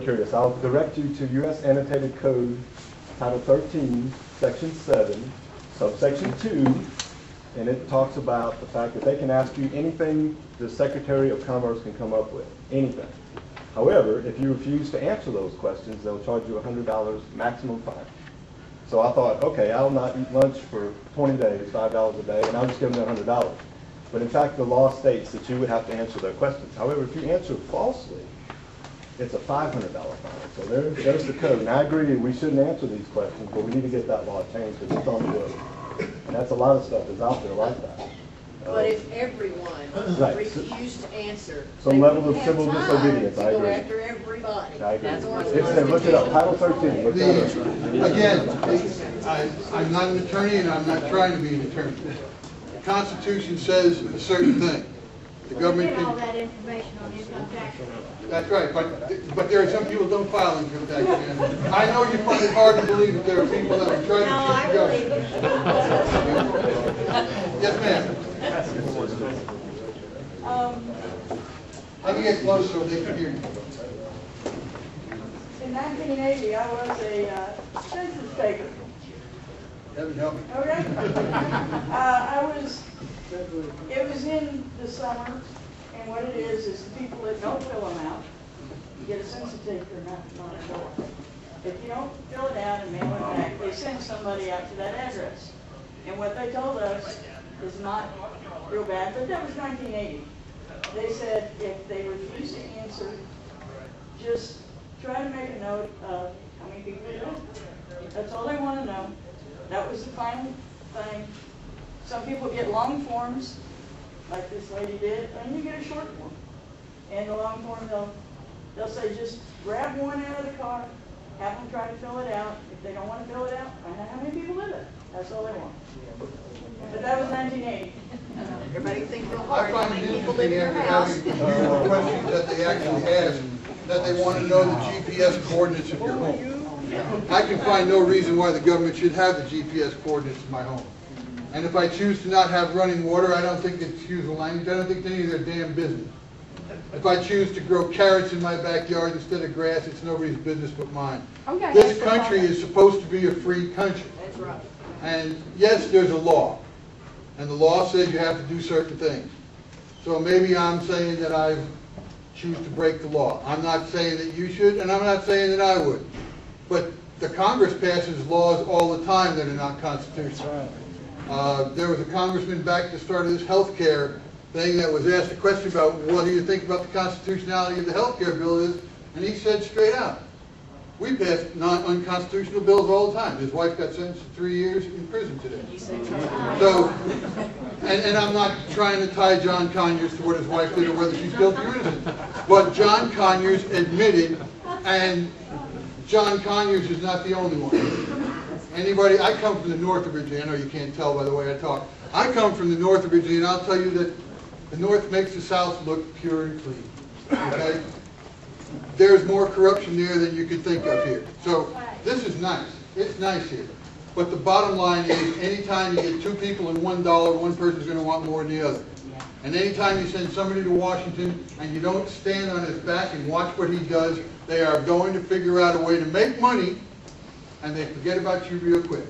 curious, I'll direct you to U.S. Annotated Code, Title 13, Section 7, subsection 2, and it talks about the fact that they can ask you anything the Secretary of Commerce can come up with, anything. However, if you refuse to answer those questions, they'll charge you $100 maximum fine. So I thought, okay, I'll not eat lunch for 20 days, $5 a day, and I'll just give them $100. But in fact, the law states that you would have to answer their questions. However, if you answer falsely, it's a $500 fine. So there's the code. And I agree, we shouldn't answer these questions, but we need to get that law changed because it's on the books. And that's a lot of stuff that's out there like that. But if everyone right. refused to answer, some level of civil disobedience, I agree. go after everybody. I agree. That's what Look it up, Title 13. Look that up. Again, I'm not an attorney and I'm not trying to be an attorney. The Constitution says a certain thing. The government can... all can... that information on income tax. That's right, but there are some people who don't file income tax. I know you find it hard to believe that there are people that are trying to cheat the government. Yes, ma'am. Let me get close so they can hear you. In 1980, I was a census taker. Heaven help me. Okay. It was in the summer, and what it is the people that don't fill them out, you get a census taker not a door. If you don't fill it out and mail it back, they send somebody out to that address. And what they told us is not real bad, but that was 1980. They said if they refuse to answer, just try to make a note of how many people are there. That's all they want to know. That was the final thing. Some people get long forms, like this lady did, and you get a short form. And the long form, they'll say just grab one out of the car, have them try to fill it out. If they don't want to fill it out, find out how many people live there. That's all they want. But that was 1980. Everybody think real hard. I find it interesting after having the questions that they actually ask, that they want to know the GPS coordinates of your home. I can find no reason why the government should have the GPS coordinates of my home. And if I choose to not have running water, I don't think, excuse the language, I don't think it's any of their damn business. If I choose to grow carrots in my backyard instead of grass, it's nobody's business but mine. This country is supposed to be a free country. That's right. And yes, there's a law. And the law says you have to do certain things. So maybe I'm saying that I choose to break the law. I'm not saying that you should, and I'm not saying that I would. But the Congress passes laws all the time that are not constitutional. There was a congressman back at the start of this health care thing that was asked a question about what do you think about the constitutionality of the health care bill is, and he said straight out, we pass unconstitutional bills all the time. His wife got sentenced to 3 years in prison today. So, and I'm not trying to tie John Conyers to what his wife did or whether she's guilty or innocent, but John Conyers admitted, and John Conyers is not the only one. Anybody, I come from the north of Virginia. I know you can't tell by the way I talk. I come from the north of Virginia, and I'll tell you that the north makes the south look pure and clean. Okay? There's more corruption there than you could think of here. So this is nice. It's nice here. But the bottom line is, anytime you get two people and $1, one person's going to want more than the other. And anytime you send somebody to Washington and you don't stand on his back and watch what he does, they are going to figure out a way to make money, and they forget about you real quick.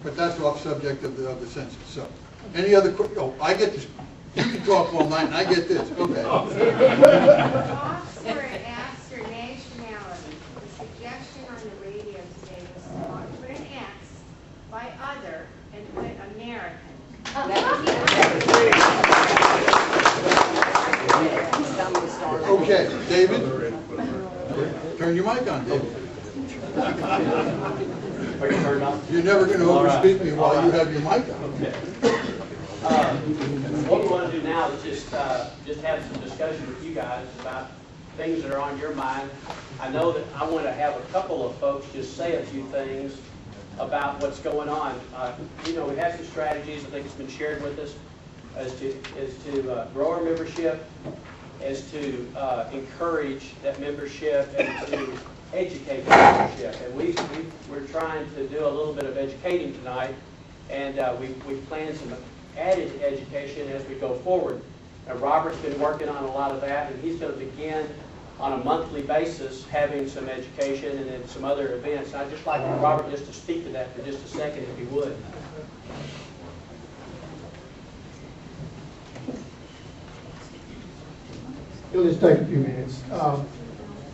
But that's off subject of the census. So, any other quick? Oh, I get this. You can talk all night, and I get this. Okay. Officer asked her nationality. The suggestion on the radio today was to put an X by other and put American. Okay, David. Turn your mic on, David. You're never going to overspeak me while you have your mic on. Okay. What we want to do now is just have some discussion with you guys about things that are on your mind. I know that I want to have a couple of folks just say a few things about what's going on. You know, we have some strategies I think it's been shared with us as to grow our membership, as to encourage that membership, and to educate the membership. And we're trying to do a little bit of educating tonight, and we've planned some added education as we go forward. Robert's been working on a lot of that, and he's going to begin on a monthly basis, having some education and then some other events. I'd just like Robert just to speak to that for just a second, if he would. It'll just take a few minutes.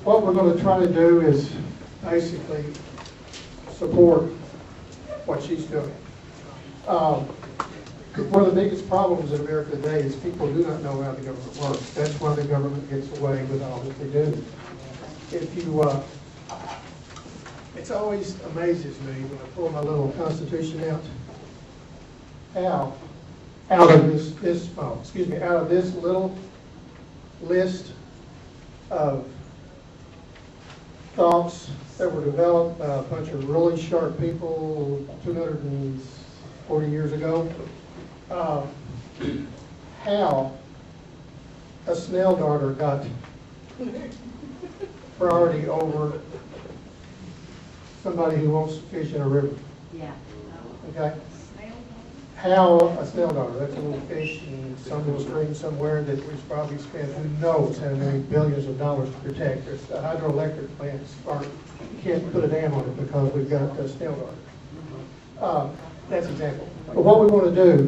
What we're going to try to do is basically support what she's doing. One of the biggest problems in America today is people do not know how the government works. That's why the government gets away with all that they do. If you, it always amazes me when I pull my little Constitution out, how out of out of this little list of thoughts that were developed by a bunch of really sharp people 240 years ago, how a snail darter got priority over somebody who wants to fish in a river. Yeah. Okay? How a snail darter, that's a little fish in some little stream somewhere that we've probably spent who knows how many billions of dollars to protect. There's the hydroelectric plants aren't, you can't put a dam on it because we've got a snail darter. That's an example. But what we want to do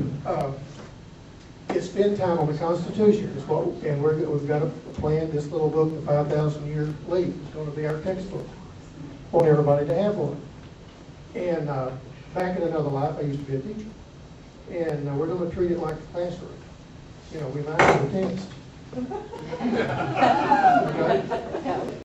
is spend time on the Constitution. Is what, and we've got a plan. This little book, The 5,000-Year Leap, is going to be our textbook. Want everybody to have one. And back in another life, I used to be a teacher. And we're going to treat it like a classroom. You know, we might have a test. Okay?